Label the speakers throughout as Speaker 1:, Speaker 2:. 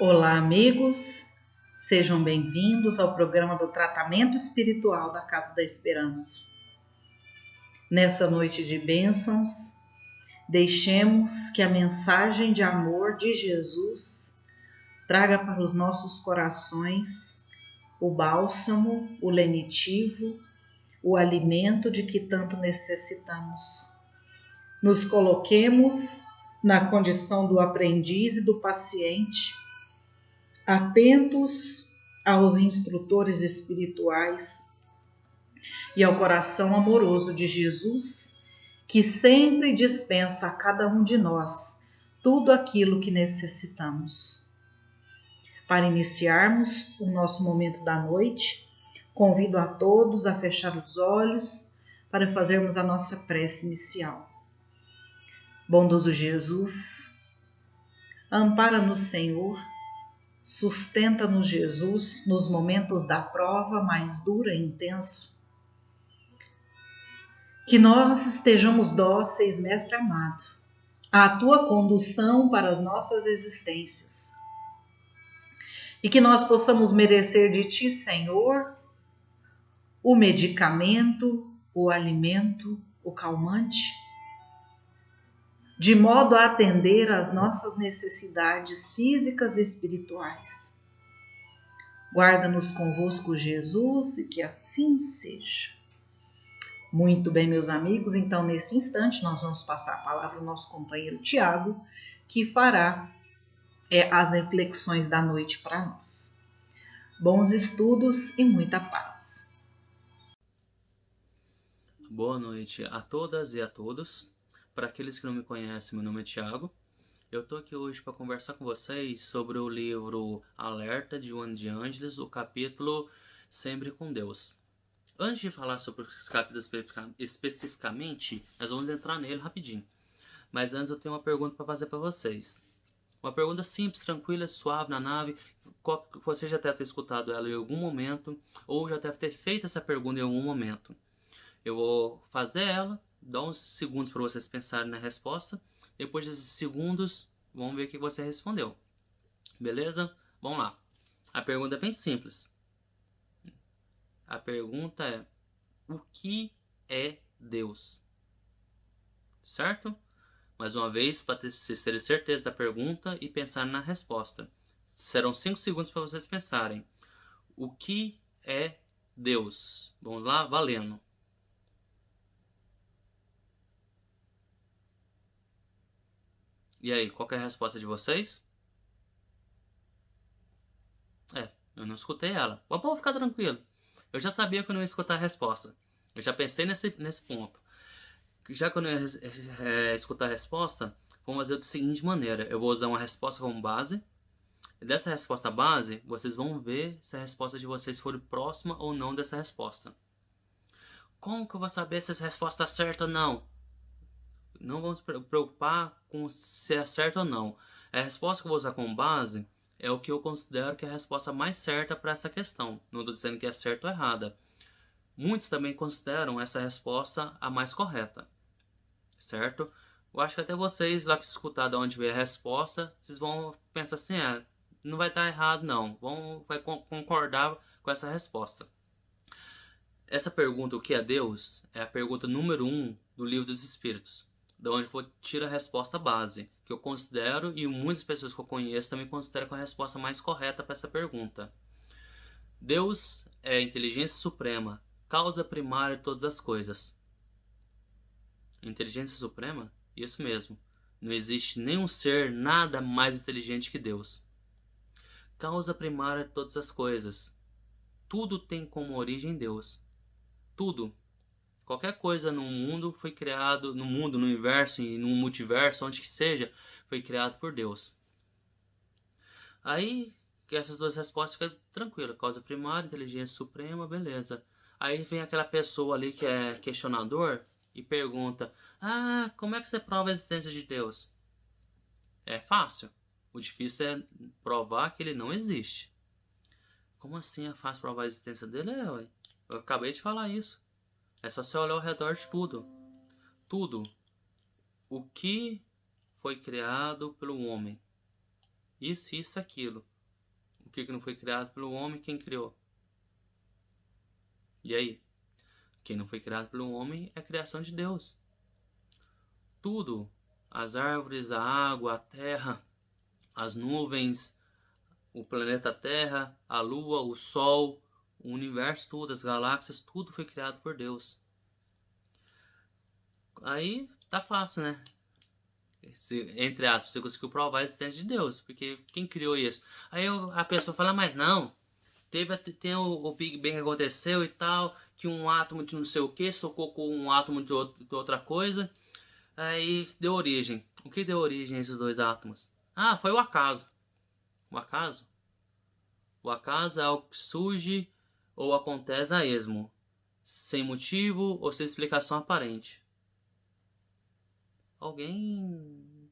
Speaker 1: Olá, amigos, sejam bem-vindos ao programa do Tratamento Espiritual da Casa da Esperança. Nessa noite de bênçãos, deixemos que a mensagem de amor de Jesus traga para os nossos corações o bálsamo, o lenitivo, o alimento de que tanto necessitamos. Nos coloquemos na condição do aprendiz e do paciente, atentos aos instrutores espirituais e ao coração amoroso de Jesus, que sempre dispensa a cada um de nós tudo aquilo que necessitamos. Para iniciarmos o nosso momento da noite, convido a todos a fechar os olhos para fazermos a nossa prece inicial. Bondoso Jesus, ampara-nos, Senhor, sustenta-nos, Jesus, nos momentos da prova mais dura e intensa. Que nós estejamos dóceis, Mestre amado, à Tua condução para as nossas existências. E que nós possamos merecer de Ti, Senhor, o medicamento, o alimento, o calmante, de modo a atender às nossas necessidades físicas e espirituais. Guarda-nos convosco, Jesus, e que assim seja. Muito bem, meus amigos, então nesse instante nós vamos passar a palavra ao nosso companheiro Tiago, que fará as reflexões da noite para nós. Bons estudos e muita paz.
Speaker 2: Boa noite a todas e a todos. Para aqueles que não me conhecem, meu nome é Tiago. Eu estou aqui hoje para conversar com vocês sobre o livro Alerta, de Joana de Ângeles, o capítulo Sempre com Deus. Antes de falar sobre os capítulos especificamente, nós vamos entrar nele rapidinho. Mas antes eu tenho uma pergunta para fazer para vocês. Uma pergunta simples, tranquila, suave na nave. Você já deve ter escutado ela em algum momento, ou já deve ter feito essa pergunta em algum momento. Eu vou fazer ela, dar uns segundos para vocês pensarem na resposta. Depois desses segundos, vamos ver o que você respondeu. Beleza? Vamos lá. A pergunta é bem simples. A pergunta é: o que é Deus? Certo? Mais uma vez, para vocês terem certeza da pergunta e pensar na resposta. Serão 5 segundos para vocês pensarem. O que é Deus? Vamos lá? Valendo. E aí, qual que é a resposta de vocês? Eu não escutei ela. Mas pode ficar tranquilo. Eu já sabia que eu não ia escutar a resposta. Eu já pensei nesse ponto. Já que eu não ia escutar a resposta, vamos fazer da seguinte maneira. Eu vou usar uma resposta como base. E dessa resposta base, vocês vão ver se a resposta de vocês for próxima ou não dessa resposta. Como que eu vou saber se essa resposta está certa ou não? Não vamos se preocupar com se é certo ou não. A resposta que eu vou usar como base é o que eu considero que é a resposta mais certa para essa questão. Não estou dizendo que é certa ou errada. Muitos também consideram essa resposta a mais correta. Certo? Eu acho que até vocês lá que escutar de onde veio a resposta, vocês vão pensar assim, não vai estar errado não. Vai concordar com essa resposta. Essa pergunta, o que é Deus, é a pergunta número 1 do Livro dos Espíritos. Da onde eu tiro a resposta base, que eu considero, e muitas pessoas que eu conheço também consideram a resposta mais correta para essa pergunta. Deus é a inteligência suprema, causa primária de todas as coisas. Inteligência suprema? Isso mesmo. Não existe nenhum ser nada mais inteligente que Deus. Causa primária de todas as coisas. Tudo tem como origem Deus. Tudo. Qualquer coisa no mundo foi criado, no mundo, no universo e no multiverso, onde que seja, foi criado por Deus. Aí, essas duas respostas ficam tranquilas. Causa primária, inteligência suprema, beleza. Aí vem aquela pessoa ali que é questionador e pergunta: como é que você prova a existência de Deus? É fácil. O difícil é provar que ele não existe. Como assim é fácil provar a existência dele? Ué. Eu acabei de falar isso. É só você olhar ao redor de tudo. Tudo. O que foi criado pelo homem. Isso, aquilo. O que não foi criado pelo homem, quem criou? E aí? Quem não foi criado pelo homem é criação de Deus. Tudo, as árvores, a água, a terra, as nuvens, o planeta Terra, a Lua, o Sol, o universo, tudo, as galáxias, tudo foi criado por Deus. Aí tá fácil, né? Entre aspas, você conseguiu provar a existência de Deus, porque quem criou isso? Aí a pessoa fala, mas não, tem o Big Bang que aconteceu e tal, que um átomo de não sei o que socou com um átomo de outra coisa, aí deu origem. O que deu origem a esses dois átomos? Ah, foi o acaso. O acaso? O acaso é algo que surge ou acontece a esmo, sem motivo ou sem explicação aparente. Alguém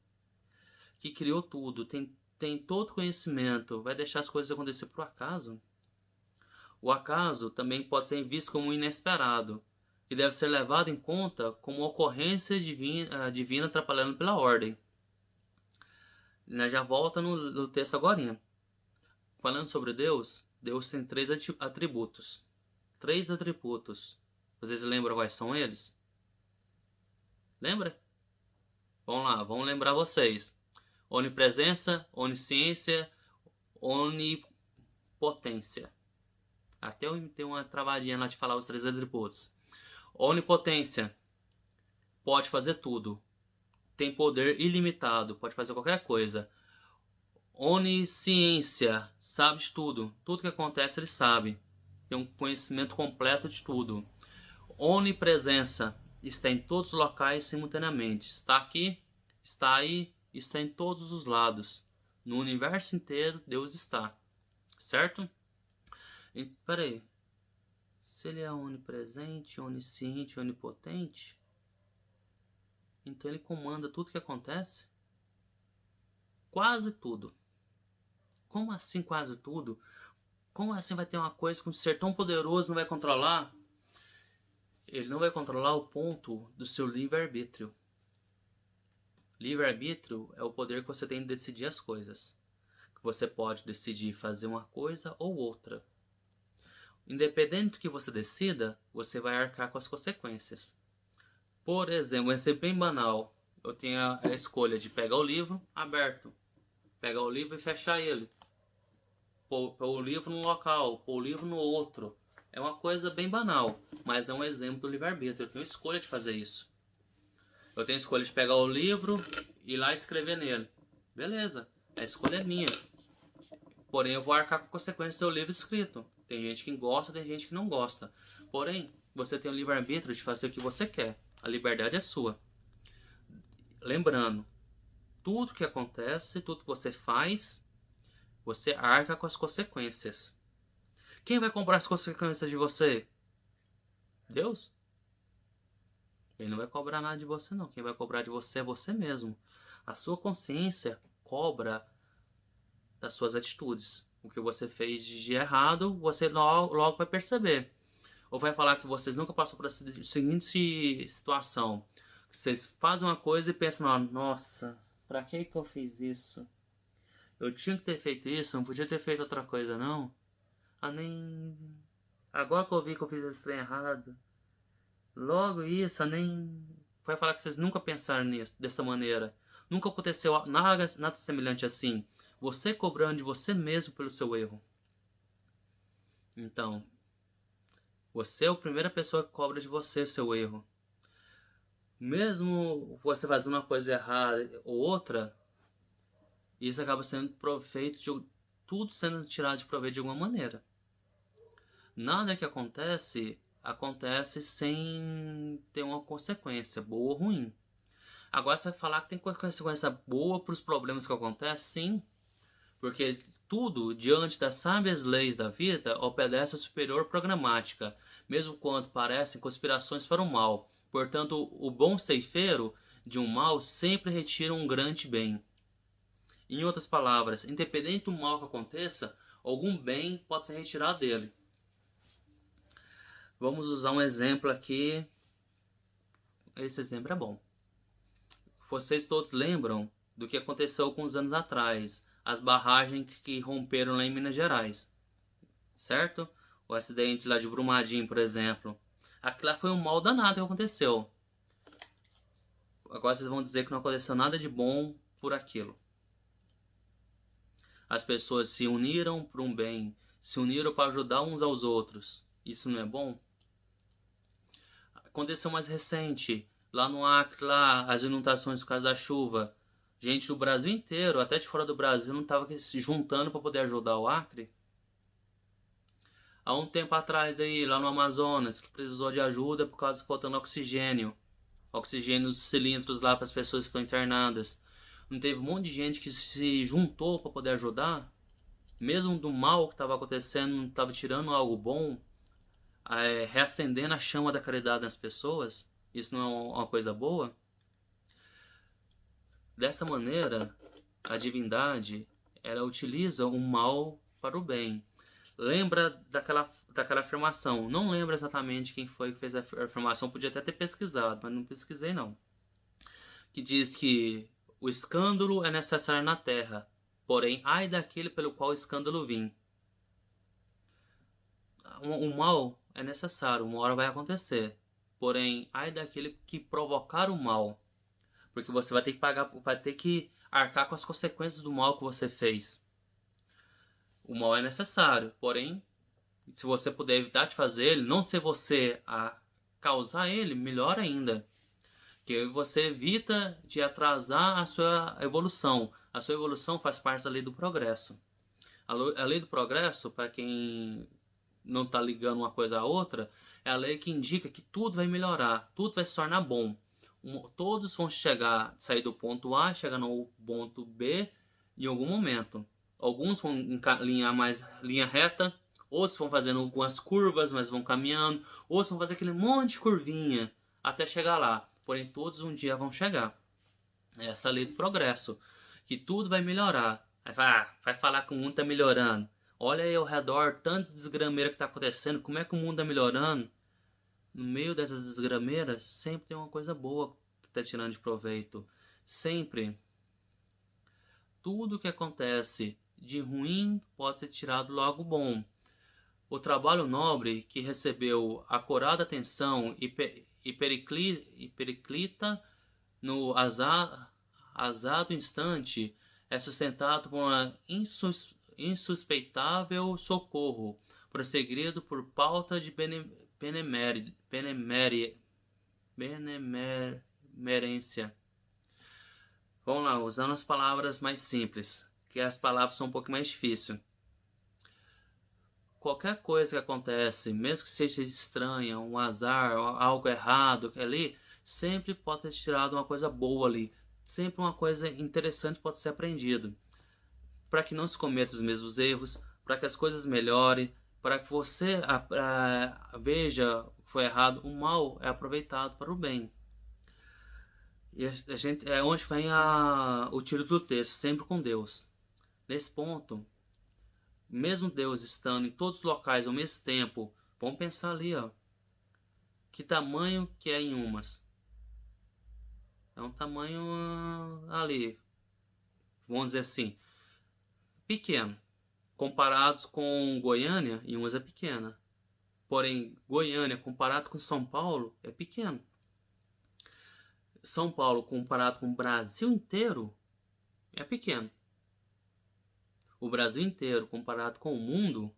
Speaker 2: que criou tudo, tem todo conhecimento, vai deixar as coisas acontecer por acaso? O acaso também pode ser visto como inesperado, e deve ser levado em conta como ocorrência divina atrapalhando pela ordem. Já volta no texto agora. Falando sobre Deus, Deus tem 3 atributos. 3 atributos. Vocês lembram quais são eles? Lembra? Vamos lá, vamos lembrar vocês. Onipresença, onisciência, onipotência. Até eu ter uma travadinha lá de falar os 3 atributos. Onipotência. Pode fazer tudo. Tem poder ilimitado. Pode fazer qualquer coisa. Onisciência. Sabe de tudo. Tudo que acontece ele sabe. Tem um conhecimento completo de tudo. Onipresença. Está em todos os locais simultaneamente. Está aqui, está aí, está em todos os lados. No universo inteiro, Deus está. Certo? E, peraí. Se ele é onipresente, onisciente, onipotente, então ele comanda tudo que acontece? Quase tudo. Como assim quase tudo? Como assim vai ter uma coisa que um ser tão poderoso não vai controlar? Ele não vai controlar o ponto do seu livre-arbítrio. Livre-arbítrio é o poder que você tem de decidir as coisas. Que você pode decidir fazer uma coisa ou outra. Independente do que você decida, você vai arcar com as consequências. Por exemplo, um exemplo bem banal. Eu tenho a escolha de pegar o livro aberto. Pegar o livro e fechar ele. Pôr o livro num local, pôr o livro no outro. É uma coisa bem banal, mas é um exemplo do livre-arbítrio. Eu tenho escolha de fazer isso. Eu tenho escolha de pegar o livro e ir lá escrever nele. Beleza, a escolha é minha. Porém, eu vou arcar com a consequência do livro escrito. Tem gente que gosta, tem gente que não gosta. Porém, você tem o livre-arbítrio de fazer o que você quer. A liberdade é sua. Lembrando, tudo que acontece, tudo que você faz, você arca com as consequências. Quem vai comprar as consequências de você? Deus? Ele não vai cobrar nada de você não. Quem vai cobrar de você é você mesmo. A sua consciência cobra das suas atitudes. O que você fez de errado, você logo vai perceber. Ou vai falar que vocês nunca passaram por essa seguinte situação. Vocês fazem uma coisa e pensam, nossa, pra que eu fiz isso? Eu tinha que ter feito isso, não podia ter feito outra coisa não. Nem... Agora que eu vi que eu fiz esse trem errado. Logo isso, nem... Vai falar que vocês nunca pensaram nisso, dessa maneira. Nunca aconteceu nada semelhante assim. Você cobrando de você mesmo pelo seu erro. Então, você é a primeira pessoa que cobra de você o seu erro. Mesmo você fazendo uma coisa errada ou outra, isso acaba sendo proveito de tudo sendo tirado de proveito de alguma maneira. Nada que acontece sem ter uma consequência, boa ou ruim. Agora você vai falar que tem consequência boa para os problemas que acontecem? Sim, porque tudo, diante das sábias leis da vida, obedece à superior programática, mesmo quando parecem conspirações para o mal. Portanto, o bom ceifeiro de um mal sempre retira um grande bem. Em outras palavras, independente do mal que aconteça, algum bem pode ser retirado dele. Vamos usar um exemplo aqui. Esse exemplo é bom. Vocês todos lembram do que aconteceu alguns anos atrás, as barragens que romperam lá em Minas Gerais, certo? O acidente lá de Brumadinho, por exemplo. Aquilo lá foi um mal danado que aconteceu. Agora vocês vão dizer que não aconteceu nada de bom por aquilo. As pessoas se uniram para um bem, se uniram para ajudar uns aos outros. Isso não é bom? Aconteceu mais recente, lá no Acre, lá, as inundações por causa da chuva. Gente do Brasil inteiro, até de fora do Brasil, não estava se juntando para poder ajudar o Acre. Há um tempo atrás aí, lá no Amazonas, que precisou de ajuda por causa faltando oxigênio. Oxigênio nos cilindros lá para as pessoas que estão internadas. Não teve um monte de gente que se juntou para poder ajudar? Mesmo do mal que estava acontecendo, não estava tirando algo bom? Reacendendo a chama da caridade nas pessoas? Isso não é uma coisa boa? Dessa maneira, a divindade, ela utiliza o mal para o bem. Lembra daquela afirmação. Não lembro exatamente quem foi que fez a afirmação. Podia até ter pesquisado, mas não pesquisei não. Que diz que o escândalo é necessário na terra, porém ai daquele pelo qual o escândalo vim. O mal é necessário, uma hora vai acontecer. Porém ai daquele que provocar o mal. Porque você vai ter que pagar, vai ter que arcar com as consequências do mal que você fez. O mal é necessário, porém, se você puder evitar de fazer ele, não ser você a causar ele, melhor ainda. Que você evita de atrasar a sua evolução. A sua evolução faz parte da lei do progresso. A lei do progresso, para quem não está ligando uma coisa à outra, é a lei que indica que tudo vai melhorar, tudo vai se tornar bom. Todos vão sair do ponto A, chegar no ponto B em algum momento. Alguns vão linhar mais linha reta, outros vão fazendo algumas curvas, mas vão caminhando, outros vão fazer aquele monte de curvinha até chegar lá. Porém, todos um dia vão chegar. Essa é a lei do progresso, que tudo vai melhorar. Vai falar que o mundo está melhorando. Olha aí ao redor, tanta desgrameira que está acontecendo, como é que o mundo está melhorando? No meio dessas desgrameiras, sempre tem uma coisa boa que está tirando de proveito. Sempre. Tudo que acontece de ruim pode ser tirado logo bom. O trabalho nobre que recebeu acurada atenção e periclita no azado instante é sustentado por um insuspeitável socorro, prosseguido por pauta de benemerência. Vamos lá, usando as palavras mais simples, que as palavras são um pouco mais difíceis. Qualquer coisa que acontece, mesmo que seja estranha, um azar, algo errado ali, sempre pode ser tirado uma coisa boa ali. Sempre uma coisa interessante pode ser aprendido. Para que não se cometa os mesmos erros, para que as coisas melhorem, para que você veja o que foi errado, o mal é aproveitado para o bem. E a gente, é onde vem o tiro do texto, sempre com Deus. Nesse ponto, mesmo Deus estando em todos os locais ao mesmo tempo, vamos pensar ali, ó, que tamanho que é em umas. É um tamanho ali, vamos dizer assim, pequeno. Comparados com Goiânia, em umas é pequena. Porém, Goiânia comparado com São Paulo é pequeno. São Paulo comparado com o Brasil inteiro é pequeno. O Brasil inteiro comparado com o mundo,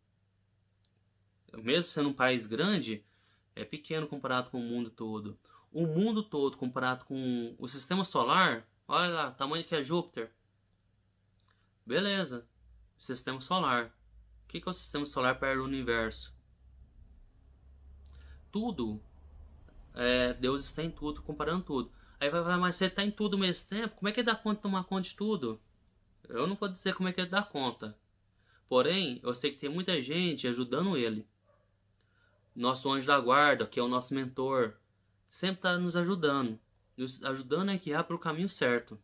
Speaker 2: mesmo sendo um país grande, é pequeno comparado com o mundo todo. O mundo todo comparado com o sistema solar, olha lá, o tamanho que é Júpiter. Beleza, sistema solar. O que é o sistema solar perto do universo? Tudo. Deus está em tudo, comparando tudo. Aí vai falar, mas você está em tudo ao mesmo tempo? Como é que ele dá conta de tomar conta de tudo? Eu não vou dizer como é que ele dá conta. Porém, eu sei que tem muita gente ajudando ele. Nosso anjo da guarda, que é o nosso mentor, sempre está nos ajudando a guiar para o caminho certo.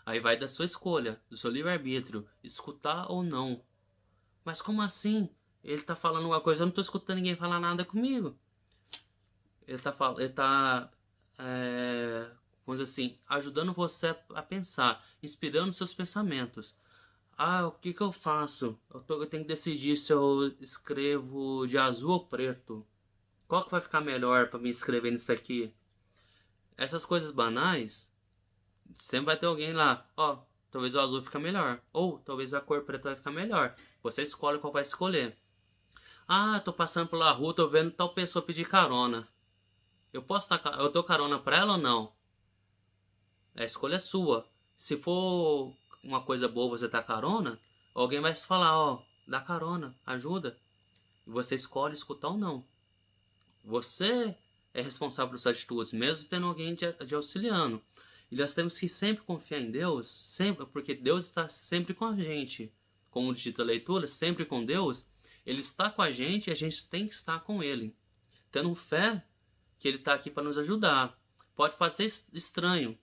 Speaker 2: Aí vai da sua escolha, do seu livre-arbítrio, escutar ou não. Mas como assim? Ele está falando uma coisa, eu não estou escutando ninguém falar nada comigo. Ele está vamos dizer assim, ajudando você a pensar, inspirando seus pensamentos. Ah, o que que eu faço? Eu tenho que decidir se eu escrevo de azul ou preto. Qual que vai ficar melhor para me escrever nisso aqui? Essas coisas banais, sempre vai ter alguém lá, ó, talvez o azul fica melhor, ou talvez a cor preta vai ficar melhor. Você escolhe qual vai escolher. Ah, tô passando pela rua, tô vendo tal pessoa pedir carona. Eu dou carona pra ela ou não? A escolha é sua. Se for uma coisa boa você dar carona, alguém vai te falar, ó, dá carona, ajuda. E você escolhe escutar ou não. Você é responsável pelas suas atitudes, mesmo tendo alguém de auxiliando. E nós temos que sempre confiar em Deus, sempre, porque Deus está sempre com a gente. Como diz a leitura, sempre com Deus, Ele está com a gente e a gente tem que estar com Ele. Tendo fé que Ele está aqui para nos ajudar. Pode parecer estranho,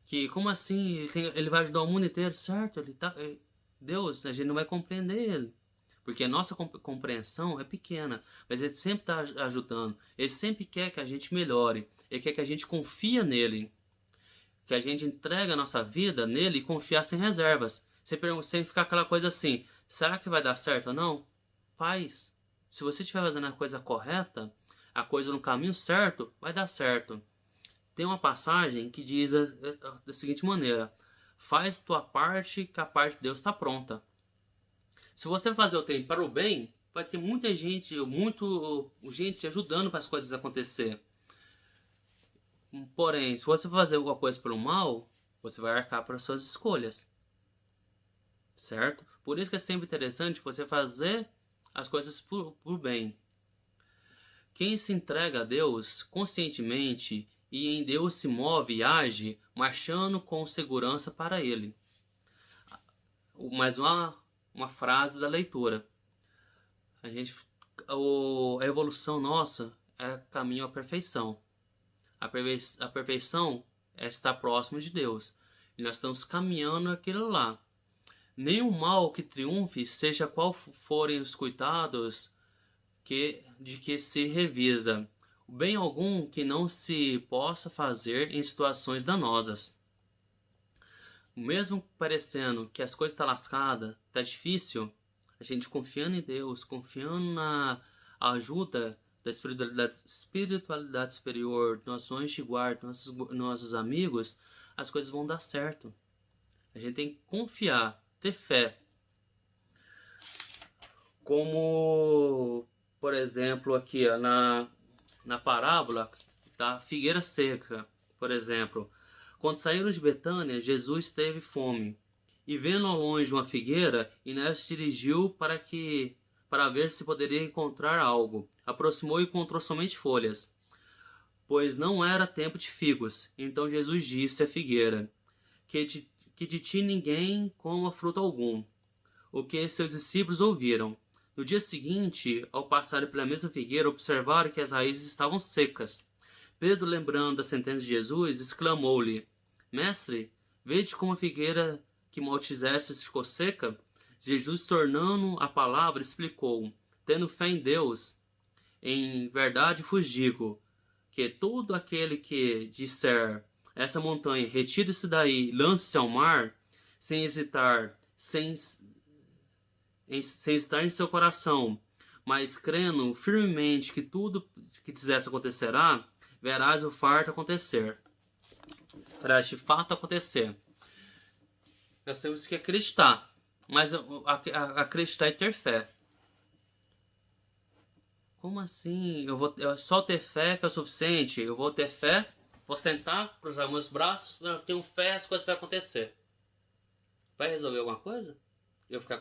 Speaker 2: que como assim ele vai ajudar o mundo inteiro, certo? Deus, a gente não vai compreender Ele. Porque a nossa compreensão é pequena, mas Ele sempre está ajudando. Ele sempre quer que a gente melhore. Ele quer que a gente confia nele. Que a gente entregue a nossa vida nele e confiar sem reservas. Sem ficar aquela coisa assim, será que vai dar certo ou não? Faz. Se você estiver fazendo a coisa correta, a coisa no caminho certo, vai dar certo. Tem uma passagem que diz da seguinte maneira: faz tua parte, que a parte de Deus está pronta. Se você fazer o tempo para o bem, vai ter muita gente, gente ajudando para as coisas acontecer. Porém, se você fazer alguma coisa pelo mal, você vai arcar para suas escolhas. Certo? Por isso que é sempre interessante você fazer as coisas por bem. Quem se entrega a Deus conscientemente e em Deus se move e age, marchando com segurança para Ele. Mais uma frase da leitura. A evolução nossa é caminho à perfeição. A perfeição é estar próximo de Deus. E nós estamos caminhando aquilo lá. Nenhum mal que triunfe, seja qual forem os cuidados de que se revisa. O bem algum que não se possa fazer em situações danosas. Mesmo parecendo que as coisas estão lascadas, está difícil, a gente confiando em Deus, confiando na ajuda da espiritualidade superior, nossos anjos de guarda, nossos amigos, as coisas vão dar certo. A gente tem que confiar, ter fé. Como, por exemplo, aqui ó, na parábola da figueira seca, por exemplo. Quando saíram de Betânia, Jesus teve fome. E vendo ao longe uma figueira, Inés se dirigiu para ver se poderia encontrar algo. Aproximou e encontrou somente folhas, pois não era tempo de figos. Então Jesus disse à figueira, que de ti ninguém coma fruto algum. O que seus discípulos ouviram. No dia seguinte, ao passarem pela mesma figueira, observaram que as raízes estavam secas. Pedro, lembrando da sentença de Jesus, exclamou-lhe: Mestre, vede como a figueira que malfizestes ficou seca? Jesus, tornando a palavra, explicou: Tendo fé em Deus, em verdade vos digo, que todo aquele que disser essa montanha, retire-se daí, lance-se ao mar, sem hesitar, sem estar em seu coração, mas crendo firmemente que tudo que quisesse acontecerá, verás o fato acontecer. Verás de fato acontecer. Nós temos que acreditar, mas acreditar e ter fé. Como assim? Eu só ter fé que é o suficiente? Eu vou ter fé, vou sentar, cruzar meus braços, eu tenho fé, as coisas vão acontecer. Vai resolver alguma coisa? Eu ficar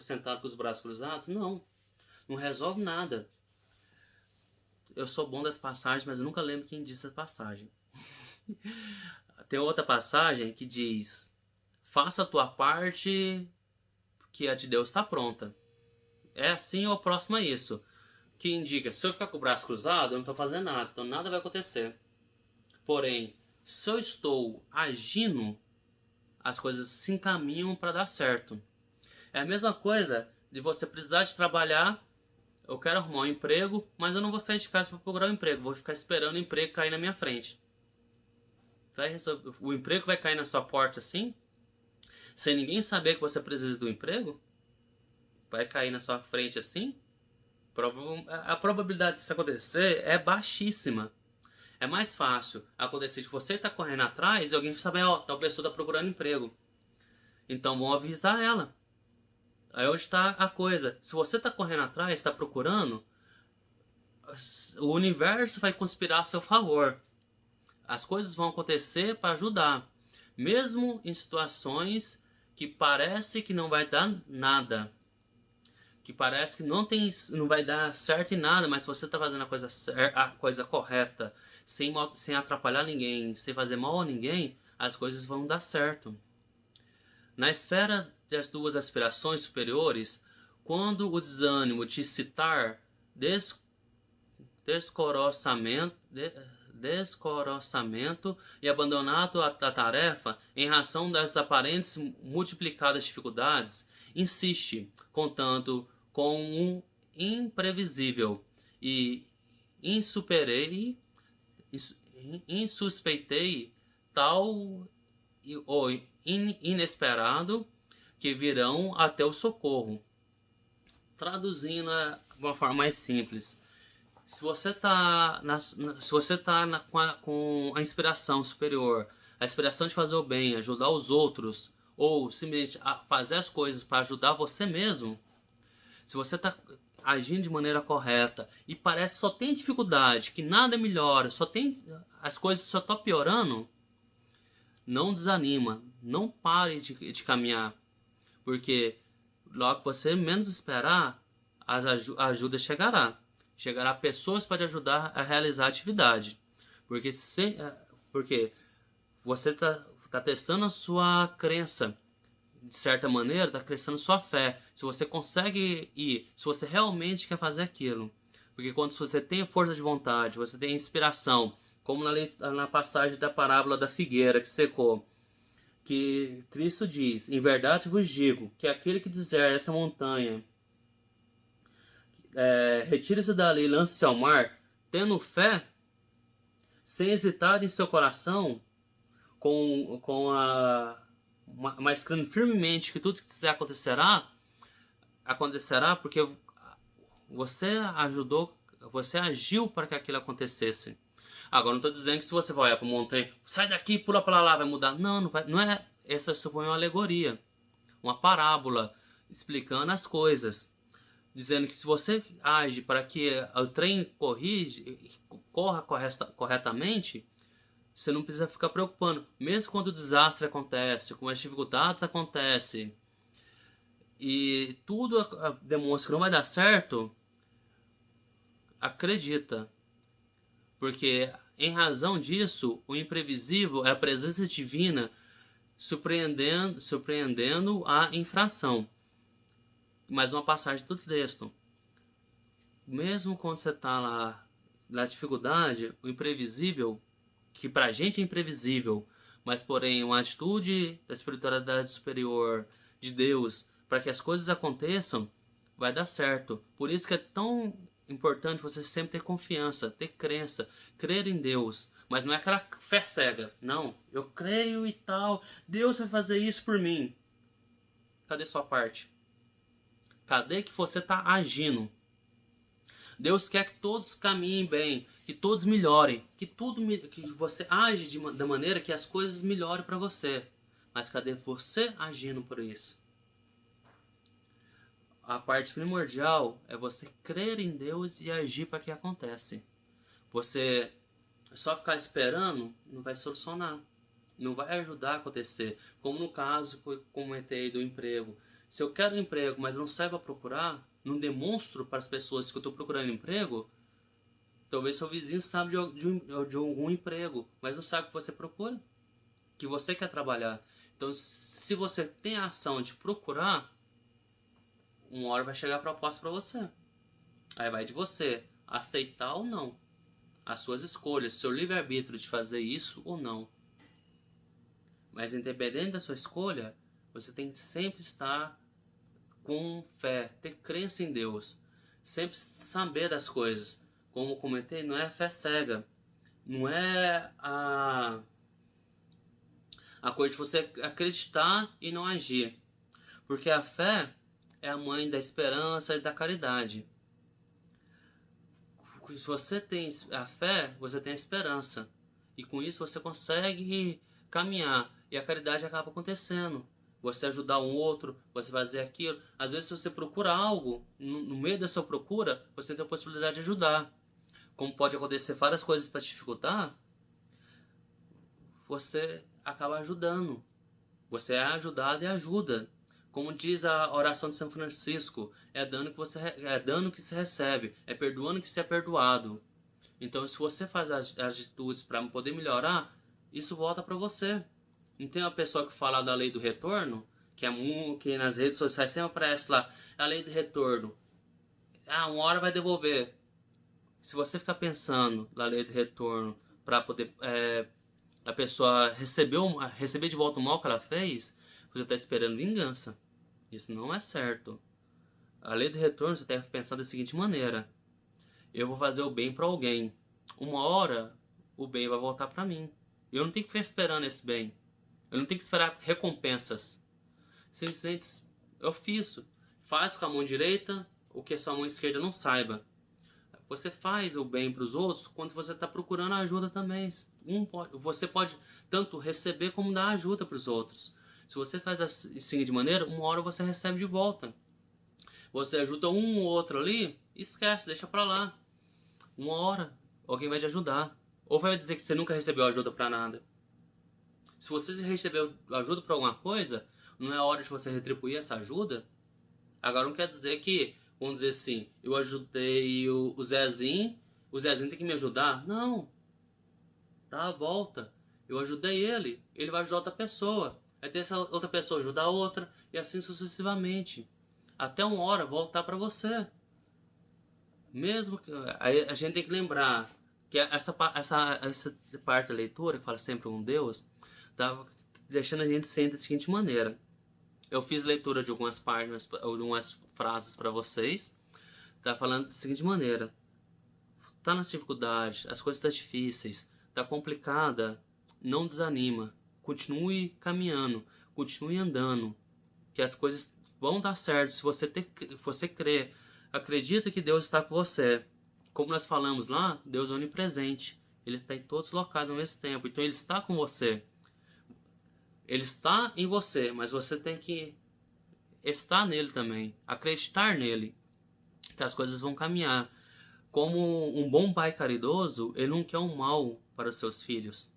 Speaker 2: sentado com os braços cruzados? Não resolve nada. Eu sou bom das passagens, mas eu nunca lembro quem disse a passagem. Tem outra passagem que diz: faça a tua parte, que a de Deus está pronta. É assim ou próximo a isso. Que indica, se eu ficar com o braço cruzado, eu não estou fazendo nada, então nada vai acontecer. Porém, se eu estou agindo, as coisas se encaminham para dar certo. É a mesma coisa de você precisar de trabalhar. Eu quero arrumar um emprego, mas eu não vou sair de casa para procurar um emprego. Vou ficar esperando o emprego cair na minha frente. O emprego vai cair na sua porta assim? sem ninguém saber que você precisa do emprego? Vai cair na sua frente assim? A probabilidade disso acontecer é baixíssima. É mais fácil acontecer de você estar correndo atrás e alguém saber, ó, tal pessoa está procurando emprego. Então vão avisar ela. Aí onde está a coisa. Se você está correndo atrás, está procurando, o universo vai conspirar a seu favor. As coisas vão acontecer para ajudar. Mesmo em situações que parece que não vai dar nada. Que parece que não vai dar certo em nada, mas se você está fazendo a coisa correta, sem atrapalhar ninguém, sem fazer mal a ninguém, as coisas vão dar certo. Na esfera das duas aspirações superiores, quando o desânimo te citar descoroçamento e abandonado a tarefa em razão das aparentes multiplicadas dificuldades, insiste, contanto com um imprevisível e insuspeitei tal ou inesperado que virão até o socorro. Traduzindo de uma forma mais simples, se você está com a inspiração superior, a inspiração de fazer o bem, ajudar os outros, ou simplesmente fazer as coisas para ajudar você mesmo, se você está agindo de maneira correta e parece que só tem dificuldade, que nada melhora, as coisas só estão piorando, não desanima, não pare de caminhar, porque logo que você menos esperar, a ajuda chegará. Chegará pessoas para te ajudar a realizar a atividade. Porque você está testando a sua crença. De certa maneira, está testando a sua fé. Se você consegue ir, se você realmente quer fazer aquilo. Porque quando você tem força de vontade, você tem inspiração, como na passagem da parábola da figueira que secou, que Cristo diz: em verdade vos digo, que aquele que dizer essa montanha, retire-se dali e lance-se ao mar, tendo fé, sem hesitar em seu coração, mas crendo firmemente que tudo que quiser acontecerá porque você agiu para que aquilo acontecesse. Agora, não estou dizendo que se você vai olhar para a montanha, sai daqui, pula para lá, vai mudar. Não, não vai, não é. Essa foi uma alegoria, uma parábola, explicando as coisas. Dizendo que se você age para que o trem corra corretamente, você não precisa ficar preocupando. Mesmo quando o desastre acontece, quando as dificuldades acontecem, e tudo demonstra que não vai dar certo, acredita. Porque em razão disso, o imprevisível é a presença divina surpreendendo a infração. Mais uma passagem do texto. Mesmo quando você está lá na dificuldade, o imprevisível, que pra gente é imprevisível, mas porém uma atitude da espiritualidade superior de Deus para que as coisas aconteçam, vai dar certo. Por isso que é tão importante você sempre ter confiança, ter crença, crer em Deus. Mas não é aquela fé cega. Não, eu creio e tal, Deus vai fazer isso por mim. Cadê sua parte? Cadê que você está agindo? Deus quer que todos caminhem bem, que todos melhorem, que você age da maneira que as coisas melhorem para você. Mas cadê você agindo por isso? A parte primordial é você crer em Deus e agir para que acontece. Você só ficar esperando não vai solucionar, não vai ajudar a acontecer. Como no caso que eu comentei do emprego. Se eu quero um emprego, mas não saiba procurar, não demonstro para as pessoas que eu estou procurando emprego, talvez seu vizinho sabe de algum emprego, mas não sabe o que você procura, que você quer trabalhar. Então, se você tem a ação de procurar, uma hora vai chegar a proposta para você. Aí vai de você aceitar ou não. As suas escolhas, seu livre-arbítrio de fazer isso ou não. Mas independente da sua escolha, você tem que sempre estar com fé, ter crença em Deus. Sempre saber das coisas. Como comentei, não é fé cega. Não é A coisa de você acreditar e não agir. Porque a fé é a mãe da esperança e da caridade. Se você tem a fé, você tem a esperança. E com isso você consegue caminhar. E a caridade acaba acontecendo. Você ajudar um outro, você fazer aquilo. Às vezes, se você procura algo, no meio da sua procura, você tem a possibilidade de ajudar. Como pode acontecer várias coisas para te dificultar, você acaba ajudando. Você é ajudado e ajuda. Como diz a oração de São Francisco, é dano que se recebe, é perdoando que se é perdoado. Então, se você faz as atitudes para poder melhorar, isso volta para você. Não tem uma pessoa que fala da lei do retorno, que nas redes sociais sempre aparece lá, a lei do retorno. Uma hora vai devolver. Se você ficar pensando na lei do retorno para poder a pessoa receber de volta o mal que ela fez, você está esperando vingança. Isso não é certo. A lei do retorno você deve pensar da seguinte maneira: eu vou fazer o bem para alguém. Uma hora o bem vai voltar para mim. Eu não tenho que ficar esperando esse bem. Eu não tenho que esperar recompensas. Simplesmente eu fiz. Faz com a mão direita o que a sua mão esquerda não saiba. Você faz o bem para os outros quando você está procurando ajuda também. Você pode tanto receber como dar ajuda para os outros. Se você faz assim de maneira, uma hora você recebe de volta. Você ajuda um ou outro ali, esquece, deixa para lá. Uma hora alguém vai te ajudar. Ou vai dizer que você nunca recebeu ajuda para nada. Se você recebeu ajuda para alguma coisa, não é hora de você retribuir essa ajuda? Agora não quer dizer que, vamos dizer assim, eu ajudei o Zezinho tem que me ajudar? Não. Dá a volta. Eu ajudei ele vai ajudar outra pessoa. Aí tem essa outra pessoa ajudar a outra, e assim sucessivamente. Até uma hora voltar para você. Mesmo que a gente tem que lembrar que essa parte da leitura, que fala sempre um Deus, tá deixando a gente sempre da seguinte maneira. Eu fiz leitura de algumas páginas, algumas frases para vocês. Tá falando da seguinte maneira: tá nas dificuldades, as coisas estão difíceis, tá complicada, não desanima. Continue caminhando, continue andando, que as coisas vão dar certo se você crer. Acredita que Deus está com você. Como nós falamos lá, Deus é onipresente. Ele está em todos os locais ao mesmo tempo. Então Ele está com você. Ele está em você, mas você tem que estar nele também. Acreditar nele, que as coisas vão caminhar. Como um bom pai caridoso, ele não quer o mal para os seus filhos.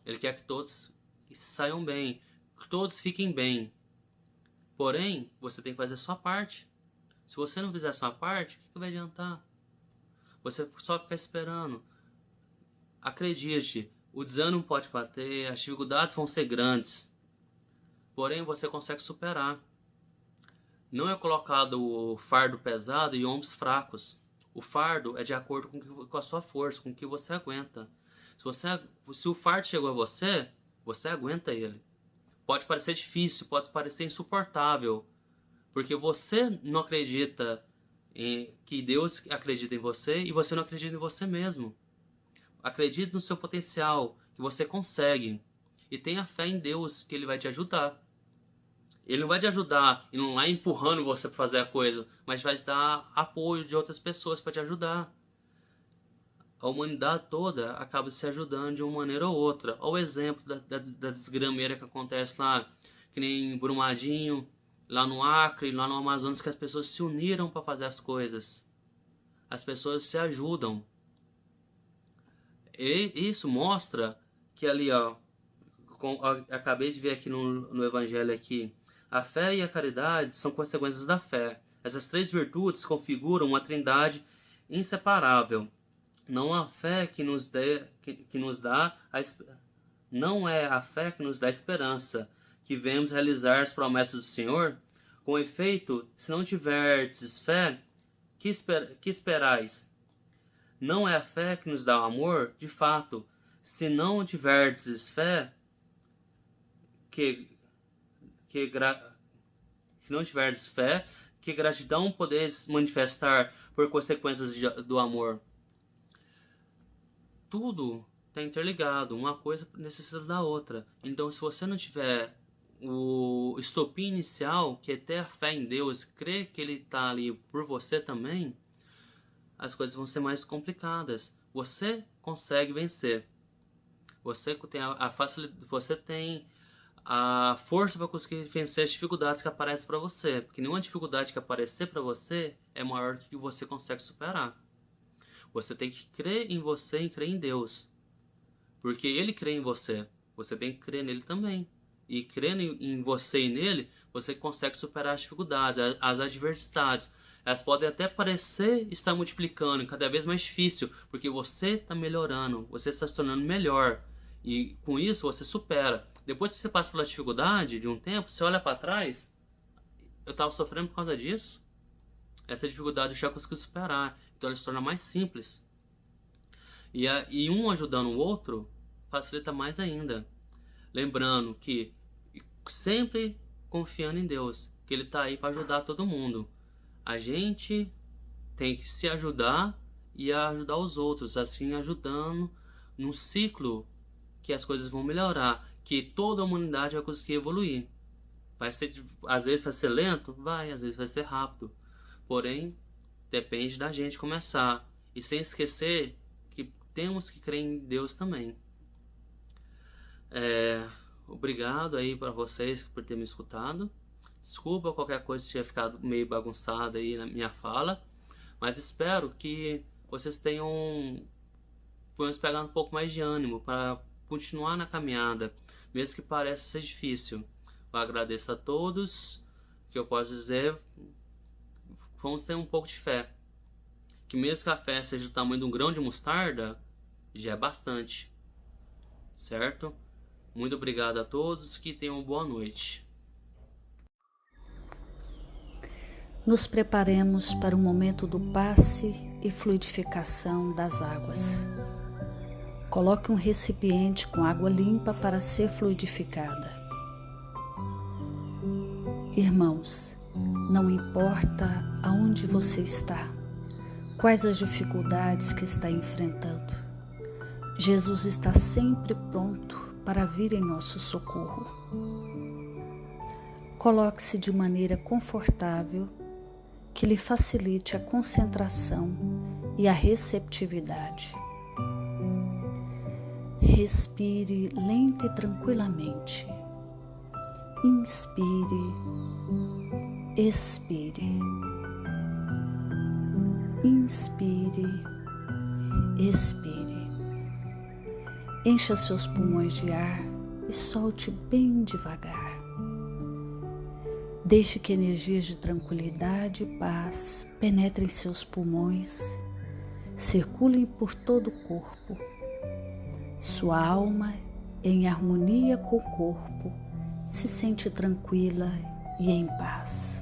Speaker 2: Ele quer que todos saiam bem, que todos fiquem bem. Porém, você tem que fazer a sua parte. Se você não fizer a sua parte, o que vai adiantar? Você só ficar esperando. Acredite, o desânimo pode bater, as dificuldades vão ser grandes. Porém, você consegue superar. Não é colocado o fardo pesado em ombros fracos. O fardo é de acordo com a sua força, com o que você aguenta. Se o fardo chegou a você, você aguenta ele. Pode parecer difícil, pode parecer insuportável, porque você não acredita que Deus acredita em você e você não acredita em você mesmo. Acredite no seu potencial, que você consegue. E tenha fé em Deus, que Ele vai te ajudar. Ele não vai te ajudar e não vai empurrando você para fazer a coisa, mas vai te dar apoio de outras pessoas para te ajudar. A humanidade toda acaba se ajudando de uma maneira ou outra. Olha o exemplo da desgrameira que acontece lá, que nem em Brumadinho, lá no Acre, lá no Amazonas, que as pessoas se uniram para fazer as coisas. As pessoas se ajudam. E isso mostra que ali, acabei de ver aqui no Evangelho aqui, a fé e a caridade são consequências da fé. Essas três virtudes configuram uma trindade inseparável. Não é a fé que nos dá a esperança, que vemos realizar as promessas do Senhor. Com efeito, se não tiverdes fé, que esperais? Não é a fé que nos dá o amor? De fato, se não tiverdes fé, que não tiverdes fé, que gratidão podeis manifestar por consequências do amor? Tudo está interligado, uma coisa necessita da outra. Então, se você não tiver o estopim inicial, que é ter a fé em Deus, crer que Ele está ali por você também, as coisas vão ser mais complicadas. Você consegue vencer. Você tem a facilidade, você tem a força para conseguir vencer as dificuldades que aparecem para você, porque nenhuma dificuldade que aparecer para você é maior que você consegue superar. Você tem que crer em você e crer em Deus, porque Ele crê em você, você tem que crer nele também. E crendo em você e nele, você consegue superar as dificuldades, as adversidades. Elas podem até parecer estar multiplicando, cada vez mais difícil, porque você está melhorando, você está se tornando melhor. E com isso você supera. Depois que você passa pela dificuldade de um tempo, você olha para trás, eu estava sofrendo por causa disso. Essa dificuldade eu já consegui superar. Então ela se torna mais simples. E um ajudando o outro facilita mais ainda. Lembrando que sempre confiando em Deus, que Ele está aí para ajudar todo mundo. A gente tem que se ajudar e ajudar os outros, assim ajudando num ciclo que as coisas vão melhorar, que toda a humanidade vai conseguir evoluir. Vai ser, às vezes vai ser lento? Vai, às vezes vai ser rápido. Porém, depende da gente começar. E sem esquecer que temos que crer em Deus também. Obrigado aí para vocês por terem me escutado. Desculpa qualquer coisa que tinha ficado meio bagunçada aí na minha fala, mas espero que vocês tenham pelo menos pegado um pouco mais de ânimo para continuar na caminhada, mesmo que pareça ser difícil. Eu agradeço a todos. O que eu posso dizer, vamos ter um pouco de fé, que mesmo que a fé seja do tamanho de um grão de mostarda, já é bastante, certo? Muito obrigado a todos, que tenham uma boa noite.
Speaker 3: Nos preparemos para o momento do passe e fluidificação das águas. Coloque um recipiente com água limpa para ser fluidificada. Irmãos, não importa aonde você está, quais as dificuldades que está enfrentando, Jesus está sempre pronto para vir em nosso socorro. Coloque-se de maneira confortável, que lhe facilite a concentração e a receptividade. Respire lenta e tranquilamente. Inspire, expire. Inspire, expire. Encha seus pulmões de ar e solte bem devagar. Deixe que energias de tranquilidade e paz penetrem seus pulmões, circulem por todo o corpo. Sua alma, em harmonia com o corpo, se sente tranquila e em paz.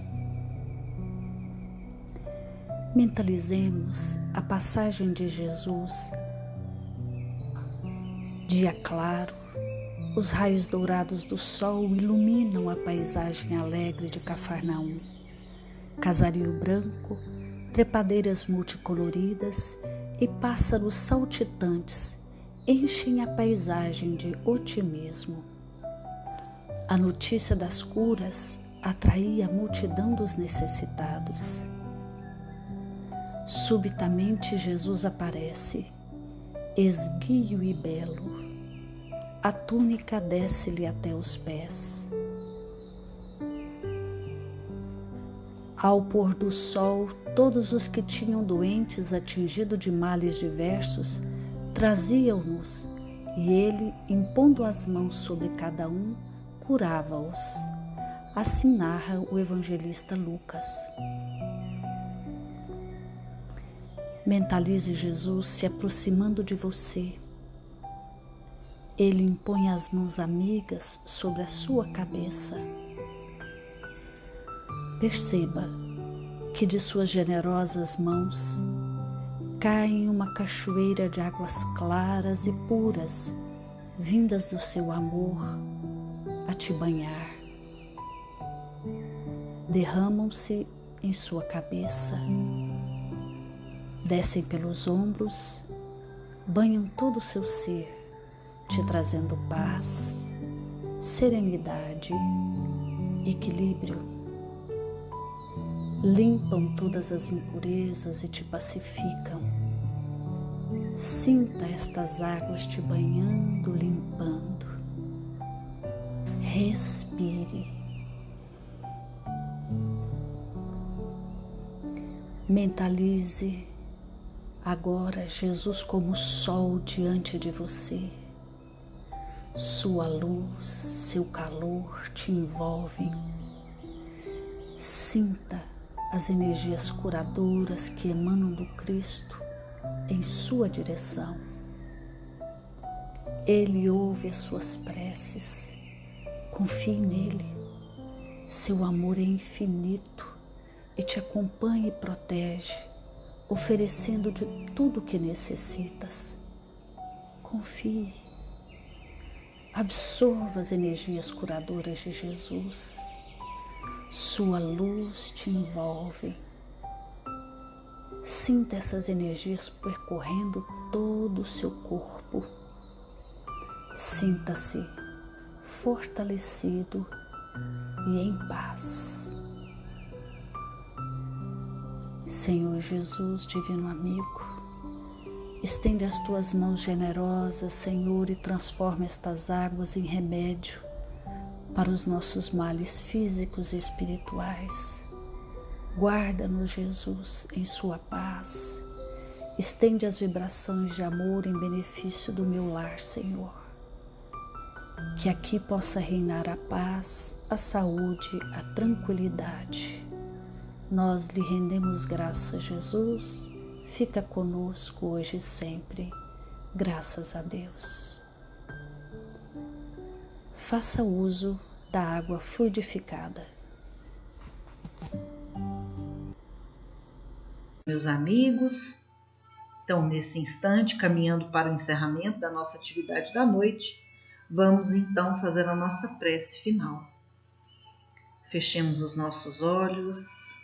Speaker 3: Mentalizemos a passagem de Jesus. Dia claro, os raios dourados do sol iluminam a paisagem alegre de Cafarnaum. Casario branco, trepadeiras multicoloridas e pássaros saltitantes enchem a paisagem de otimismo. A notícia das curas atraía a multidão dos necessitados. Subitamente Jesus aparece, esguio e belo. A túnica desce-lhe até os pés. Ao pôr do sol, todos os que tinham doentes atingidos de males diversos traziam-nos, e ele, impondo as mãos sobre cada um, curava-os. Assim narra o evangelista Lucas. Mentalize Jesus se aproximando de você. Ele impõe as mãos amigas sobre a sua cabeça. Perceba que de suas generosas mãos cai uma cachoeira de águas claras e puras, vindas do seu amor a te banhar. Derramam-se em sua cabeça, descem pelos ombros, banham todo o seu ser, te trazendo paz, serenidade, equilíbrio. Limpam todas as impurezas e te pacificam. Sinta estas águas te banhando, limpando. Respire. Mentalize agora Jesus como sol diante de você. Sua luz, seu calor te envolvem. Sinta as energias curadoras que emanam do Cristo em sua direção. Ele ouve as suas preces. Confie nele. Seu amor é infinito e te acompanha e protege, oferecendo de tudo o que necessitas. Confie. Absorva as energias curadoras de Jesus. Sua luz te envolve. Sinta essas energias percorrendo todo o seu corpo. Sinta-se fortalecido e em paz. Senhor Jesus, divino amigo, estende as tuas mãos generosas, Senhor, e transforma estas águas em remédio para os nossos males físicos e espirituais. Guarda-nos, Jesus, em sua paz. Estende as vibrações de amor em benefício do meu lar, Senhor. Que aqui possa reinar a paz, a saúde, a tranquilidade. Nós lhe rendemos graças, Jesus. Fica conosco hoje e sempre. Graças a Deus. Faça uso da água fluidificada.
Speaker 1: Meus amigos, então nesse instante, caminhando para o encerramento da nossa atividade da noite, vamos então fazer a nossa prece final. Fechemos os nossos olhos.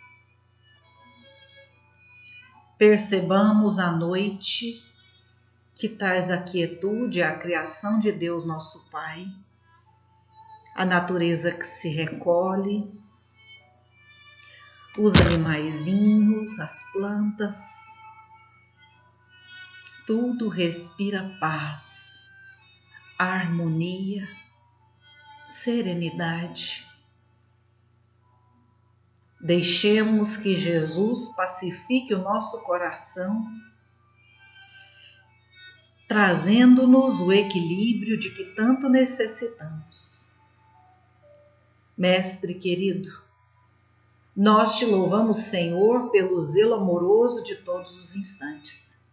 Speaker 1: Percebamos a noite que traz a quietude, a criação de Deus nosso Pai, a natureza que se recolhe, os animaizinhos, as plantas, tudo respira paz, harmonia, serenidade. Deixemos que Jesus pacifique o nosso coração, trazendo-nos o equilíbrio de que tanto necessitamos. Mestre querido, nós te louvamos, Senhor, pelo zelo amoroso de todos os instantes.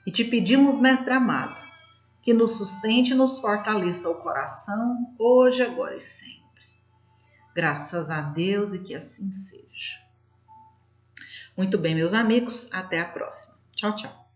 Speaker 1: E te pedimos, Mestre amado, que nos sustente e nos fortaleça o coração, hoje, agora e sempre. Graças a Deus e que assim seja. Muito bem, meus amigos, até a próxima. Tchau, tchau.